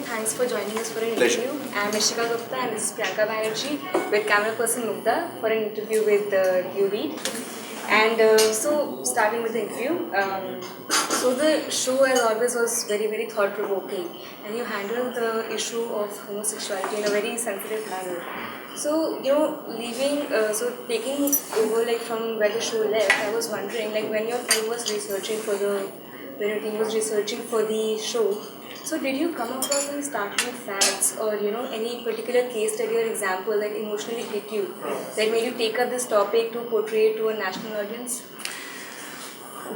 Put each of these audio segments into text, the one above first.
thanks for joining us for an Pleasure. interview. I'm Ishika Gupta and this is Priyanka Banerjee with camera person Mugdha for an interview with you Read. And so, starting with the interview, so the show as always was very thought-provoking, and you handled the issue of homosexuality in a very sensitive manner. So, taking over like from where the show left, I was wondering like when your team was researching for the show, so did you come across any startling facts or any particular case study or example that emotionally hit you that made you take up this topic to portray it to a national audience?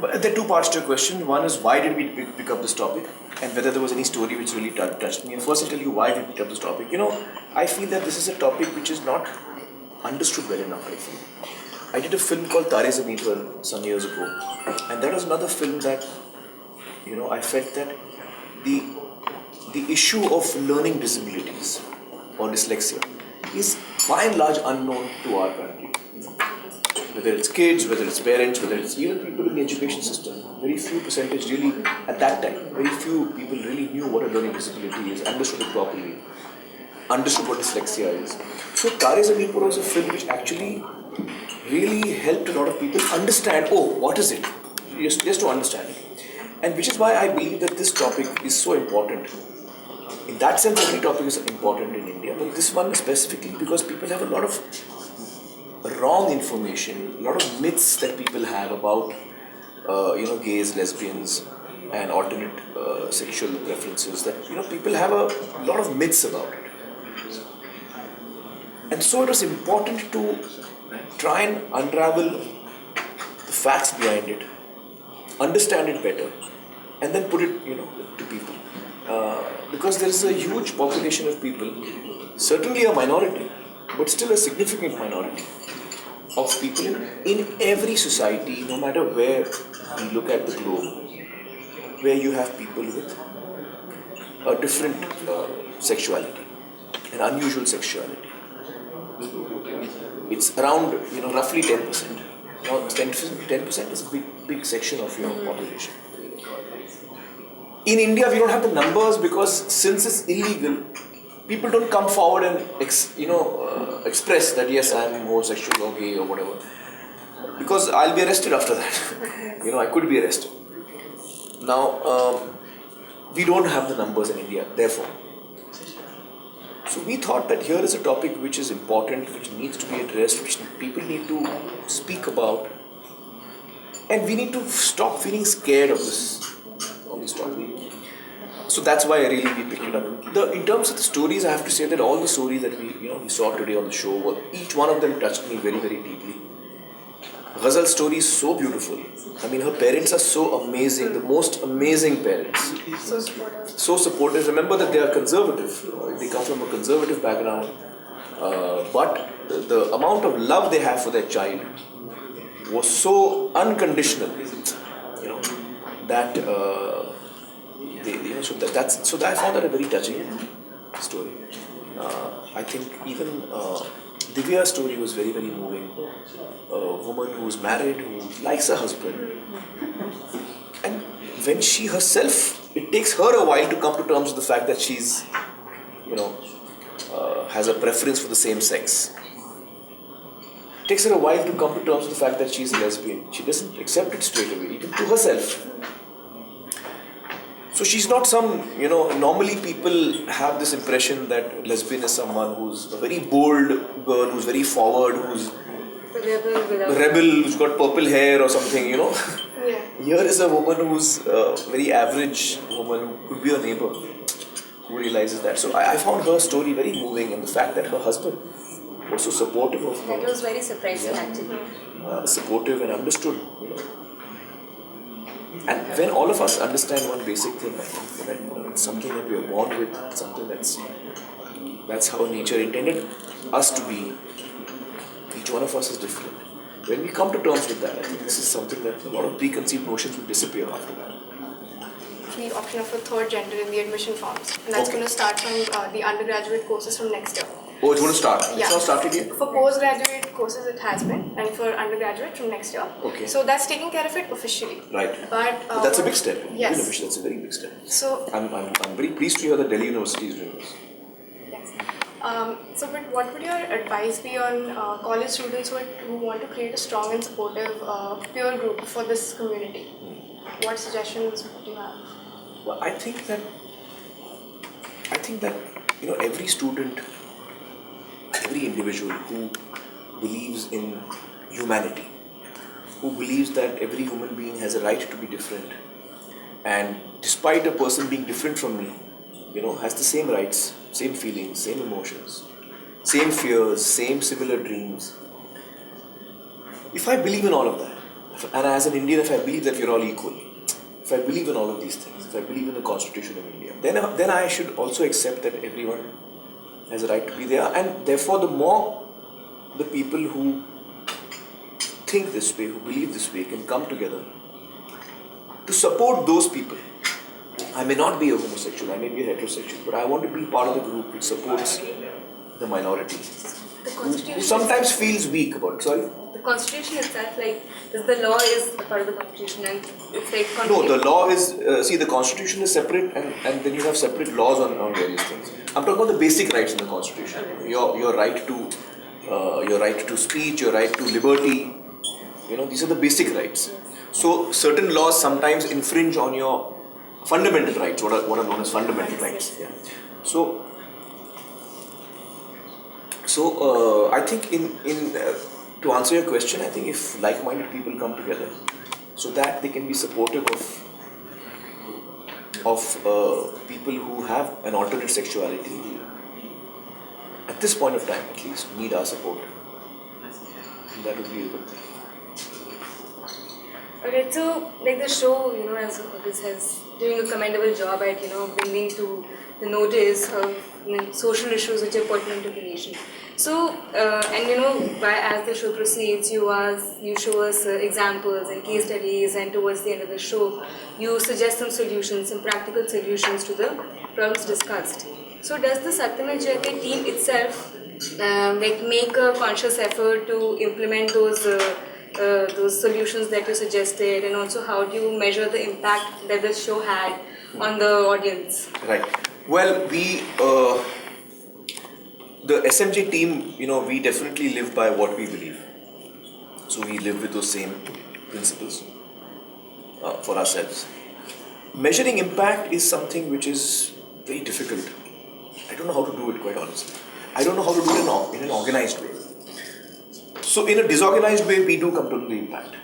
But there are two parts to your question. One is why did we pick up this topic, and whether there was any story which really touched me. And first, I'll tell you why we picked up this topic. I feel that this is a topic which is not understood well enough. I feel I did a film called Tare Zameen Par some years ago, and that was another film that I felt that the issue of learning disabilities or dyslexia is by and large unknown to our country. Whether it's kids, whether it's parents, whether it's even people in the education system, very few percentage really, at that time, very few people really knew what a learning disability is, understood it properly, understood what dyslexia is. So Tare Zameen Par was a film which actually really helped a lot of people understand, what is it? Just to understand it. And which is why I believe that this topic is so important. In that sense, every topic is important in India, but this one specifically because people have a lot of wrong information, a lot of myths that people have about, gays, lesbians, and alternate sexual preferences. That people have a lot of myths about it, and so it was important to try and unravel the facts behind it, understand it better, and then put it, to people. Because there is a huge population of people, certainly a minority, but still a significant minority of people in every society, no matter where you look at the globe, where you have people with a different sexuality, an unusual sexuality. It's around, roughly 10%. 10% is a big section of your population. In India, we don't have the numbers because since it's illegal, people don't come forward and express that yes, I am homosexual or gay or whatever, because I'll be arrested after that. I could be arrested. Now, we don't have the numbers in India, therefore. So we thought that here is a topic which is important, which needs to be addressed, which people need to speak about, and we need to stop feeling scared of this topic. So that's why we picked it up. In terms of the stories, I have to say that all the stories that we saw today on the show, each one of them touched me very deeply. Ghazal's story is so beautiful. I mean, her parents are so amazing, the most amazing parents. So supportive. Remember that they are conservative. They come from a conservative background. But the amount of love they have for their child was so unconditional, that so I found that a very touching story. I think even Divya's story was very moving. A woman who's married, who likes her husband, and when she herself, it takes her a while to come to terms with the fact that she's, has a preference for the same sex. It takes her a while to come to terms with the fact that she's a lesbian. She doesn't accept it straight away, even to herself. So she's not normally people have this impression that lesbian is someone who's a very bold girl, who's very forward, who's a rebel, who's got purple hair or something, Yeah. Here is a woman who's a very average woman who could be a neighbor, who realizes that. So I found her story very moving, and the fact that her husband was so supportive of her. That was very surprising actually. Supportive and understood, And when all of us understand one basic thing, I think that it's something that we are born with, something that's how nature intended us to be. Each one of us is different. When we come to terms with that, I think this is something that a lot of preconceived notions will disappear after that. The option of a third gender in the admission forms, and that's going to start from the undergraduate courses from next year. Oh, it's going to start. Yeah. It's not started yet? For postgraduate courses, it has been, and for undergraduate from next year. Okay. So that's taking care of it officially. Right. But That's a big step. Yes. Even officially, that's a very big step. So I'm very pleased to hear that Delhi University is doing this. yes. But what would your advice be on college students who want to create a strong and supportive peer group for this community? What suggestions would you have? Well, I think that every student, every individual who believes in humanity, who believes that every human being has a right to be different, and despite a person being different from me, has the same rights, same feelings, same emotions, same fears, same similar dreams. If I believe in all of that, and as an Indian, if I believe that we're all equal, if I believe in all of these things, if I believe in the Constitution of India, then I should also accept that everyone has a right to be there, and therefore the more the people who think this way, who believe this way, can come together to support those people. I may not be a homosexual, I may be a heterosexual, but I want to be part of the group which supports the minority, The who constitution. sometimes feels weak about it. Sorry? The constitution itself, like the law is a part of the constitution, and it's like. No, the law is, the constitution is separate, and then you have separate laws on various things. I'm talking about the basic rights in the constitution. Your right to speech, your right to liberty, these are the basic rights. So certain laws sometimes infringe on your fundamental rights, what are known as fundamental rights. Yeah. So I think to answer your question, I think if like-minded people come together, so that they can be supportive of people who have an alternate sexuality, who, at this point of time at least, need our support. And that would be a good thing. Okay, so like the show, as this has doing a commendable job at bringing to the notice of social issues which are pertinent to the nation. So and as the show proceeds, you show us examples and case studies, and towards the end of the show, you suggest some solutions, some practical solutions to the problems discussed. So does the Satyamay Jayate team itself make a conscious effort to implement those solutions that you suggested, and also how do you measure the impact that the show had on the audience? Right. Well, the SMJ team, we definitely live by what we believe. So we live with those same principles for ourselves. Measuring impact is something which is very difficult. I don't know how to do it, quite honestly. I don't know how to do it in an organized way. So in a disorganized way, we do come to the impact.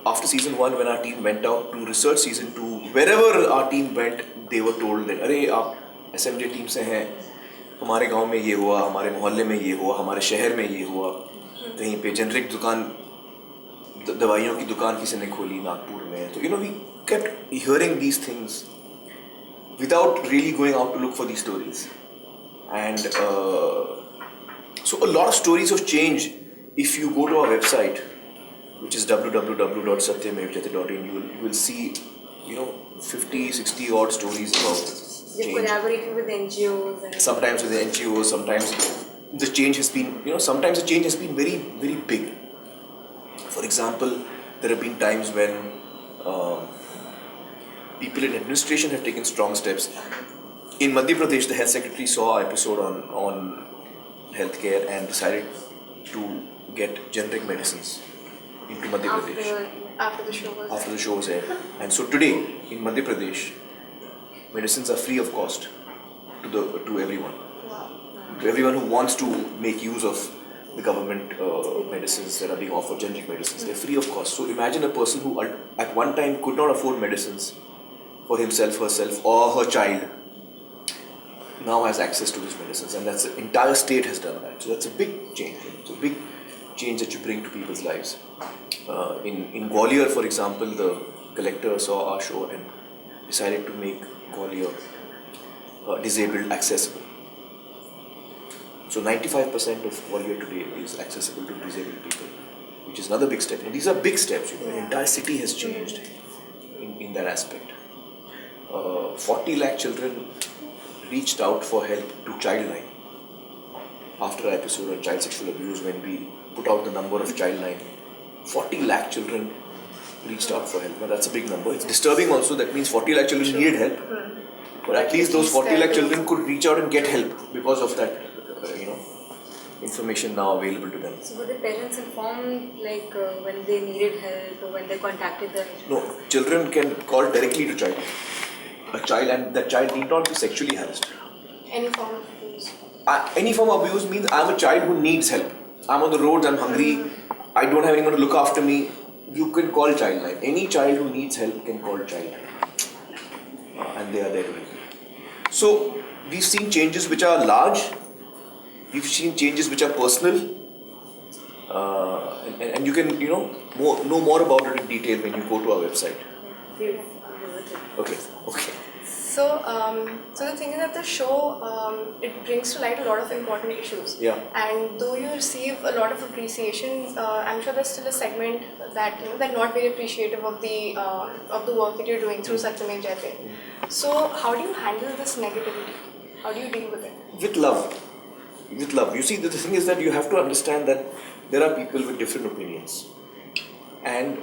After season 1, when our team went out to research season 2, wherever our team went, they were told that, अरे आप SMJ team से हैं, हमारे गांव में ये हुआ, हमारे मोहल्ले में ये हुआ, हमारे शहर में ये हुआ, कहीं पे जेनरिक दुकान, दवाइयों की दुकान किसी ने खोली नागपुर में. So we kept hearing these things without really going out to look for these stories. And so a lot of stories have changed. If you go to our website, which is www.satyamevjayate.in, you will see 50, 60 odd stories about You've change. collaborated with NGOs and Sometimes with the NGOs, sometimes the change has been, sometimes the change has been very, very big. For example, there have been times when people in administration have taken strong steps. In Madhya Pradesh, the health secretary saw an episode on healthcare and decided to get generic medicines into Madhya Pradesh After the show was aired. And so today in Madhya Pradesh, medicines are free of cost to everyone. To everyone who wants to make use of the government medicines that are being offered, generic medicines, they're free of cost. So imagine a person who at one time could not afford medicines for himself, herself, or her child, now has access to these medicines, and that's the entire state has done that. So that's a big change. It's a big change that you bring to people's lives. In Gwalior, for example, the collector saw our show and decided to make Gwalior disabled accessible. So 95% of Gwalior today is accessible to disabled people, which is another big step. And these are big steps. The entire city has changed in that aspect. 40 lakh children reached out for help to Childline. after our episode on child sexual abuse, when we put out the number of child line, 40 lakh children reached out for help. Now that's a big number. It's disturbing also. That means 40 lakh children needed help. But at least those 40 lakh children could reach out and get help because of that, information now available to them. So were the parents informed like when they needed help or when they contacted them? No, children can call directly to a child, and that child need not be sexually harassed. Any form of abuse? Any form of abuse means I'm a child who needs help. I'm on the roads, I'm hungry, I don't have anyone to look after me. You can call Childline. Any child who needs help can call Childline. And they are there to help you. So, we've seen changes which are large, we've seen changes which are personal, and you can, know more about it in detail when you go to our website. Okay. So, so the thing is that the show, it brings to light a lot of important issues. Yeah. And though you receive a lot of appreciation, I'm sure there's still a segment that they're not very appreciative of the work that you're doing through Satyamay Jayate. So, how do you handle this negativity? How do you deal with it? With love. With love. You see, the thing is that you have to understand that there are people with different opinions, and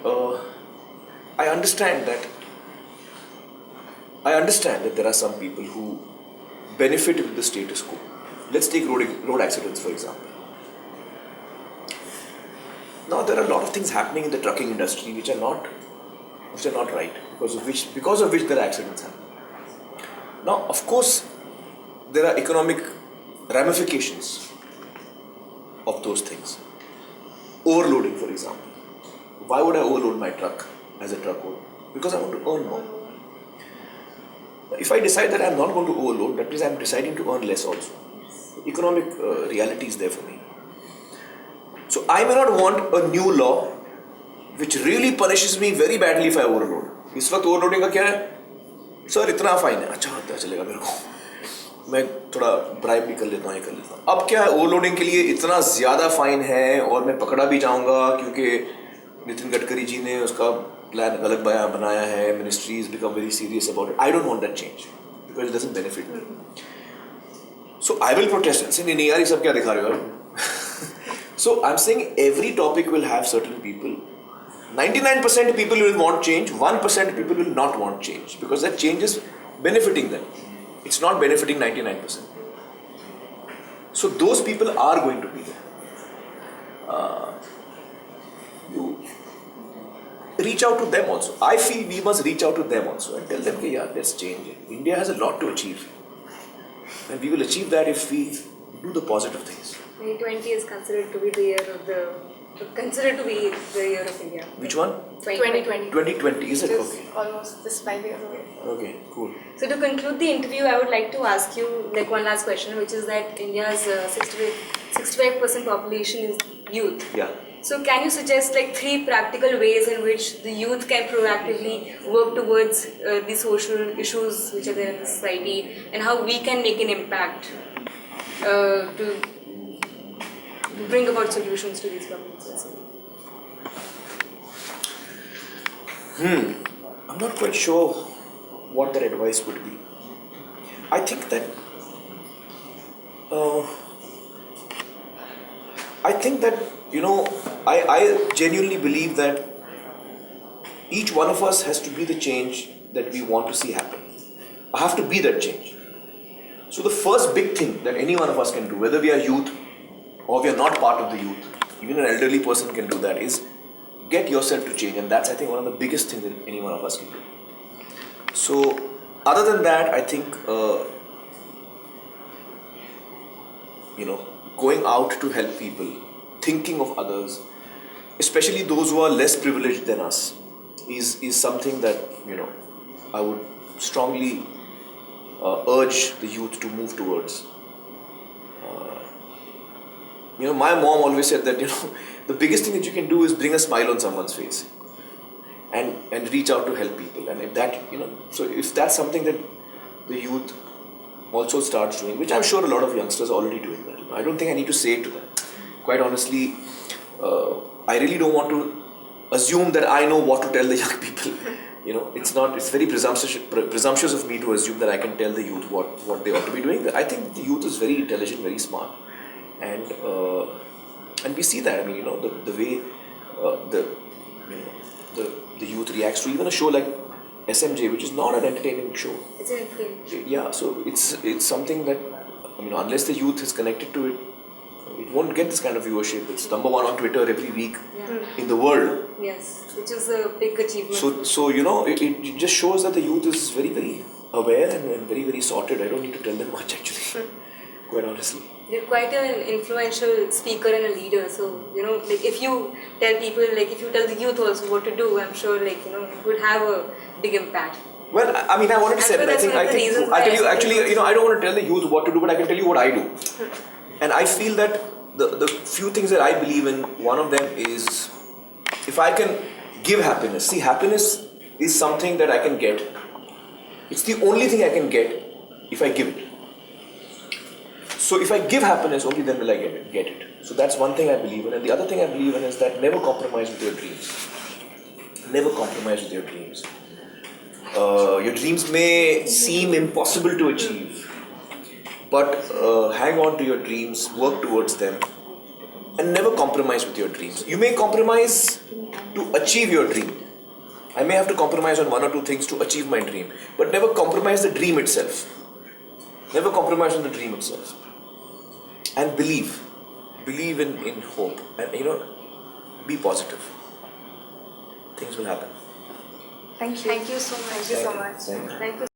I understand that there are some people who benefit with the status quo. Let's take road accidents, for example. Now there are a lot of things happening in the trucking industry which are not right, because of which there are accidents happening. Now, of course, there are economic ramifications of those things. Overloading, for example. Why would I overload my truck as a truck owner? Because I want to earn more. If I decide that I'm not going to overload, that means I'm deciding to earn less also. Economic reality is there for me. So I may not want a new law which really punishes me very badly if I overload. इस वक्त overloading का क्या है? Sir इतना fine है, अच्छा होता है, चलेगा मेरे को, मैं थोड़ा ब्राइब भी कर लेता हूँ, ये कर लेता हूँ. अब क्या है, ओवरलोडिंग के लिए इतना ज़्यादा फाइन है और मैं पकड़ा भी जाऊँगा क्योंकि नितिन गडकरी जी ने उसका प्लान अलग बनाया है. Ministries become very serious about it. I don't want that change because it doesn't benefit me. So I will protest say नहीं यार, ये सब क्या दिखा रहे हो. So I am saying every topic will have certain people. 99% people will want change, 1% people will not want change because that change is benefiting them. It's not benefiting 99%. So those people are going to be there. You reach out to them also. I feel we must reach out to them also and tell them, okay, yeah, let's change it. India has a lot to achieve. And we will achieve that if we do the positive things. 2020 is considered to be the year of India. Which one? 2020. 2020, is it? Which is Okay. almost this 5 years away. Okay, cool. So to conclude the interview, I would like to ask you like one last question, which is that India's 65% population is youth. Yeah. So can you suggest like 3 practical ways in which the youth can proactively work towards the social issues which are there in the society, and how we can make an impact to bring about solutions to these problems? I'm not quite sure what that advice would be. I think that I genuinely believe that each one of us has to be the change that we want to see happen. I have to be that change. So the first big thing that any one of us can do, whether we are youth or we are not part of the youth, even an elderly person can do that, is get yourself to change. And that's, I think, one of the biggest things that any one of us can do. So other than that, I think going out to help people, thinking of others, especially those who are less privileged than us, is something that I would strongly urge the youth to move towards. My mom always said that the biggest thing that you can do is bring a smile on someone's face and reach out to help people. And if that so if that's something that the youth also starts doing, which I'm sure a lot of youngsters are already doing that. I don't think I need to say it to them. Quite honestly, I really don't want to assume that I know what to tell the young people. It's very presumptuous of me to assume that I can tell the youth what they ought to be doing. I think the youth is very intelligent, very smart. and we see that. I mean, you know, the way the you know the youth reacts to even a show like SMJ, which is not an entertaining show. It's an influence. Yeah, so it's something that, I mean, unless the youth is connected to it, it won't get this kind of viewership. It's number one on Twitter every week in the world. Yes, which is a big achievement. So you know, it just shows that the youth is very, very aware and very, very sorted. I don't need to tell them much actually, quite honestly. You're quite an influential speaker and a leader. So, you know, like if you tell people, like if you tell the youth also what to do, I'm sure, like, you know, it would have a big impact. Well, I mean, I wanted to say I'm that. sure I that's one of the think reasons I'll tell why you I actually. support You know, I don't want to tell the youth what to do, but I can tell you what I do. And I feel that the few things that I believe in, one of them is if I can give happiness. See, happiness is something that I can get. It's the only thing I can get if I give it. So if I give happiness, only then will I get it. So that's one thing I believe in. And the other thing I believe in is that never compromise with your dreams. Never compromise with your dreams. Your dreams may seem impossible to achieve, but hang on to your dreams, work towards them, and never compromise with your dreams. You may compromise to achieve your dream. I may have to compromise on one or two things to achieve my dream, but never compromise the dream itself. Never compromise on the dream itself. And believe in hope, and you know, be positive. Things will happen. Thank you. Thank you so much. Thank you. Thank you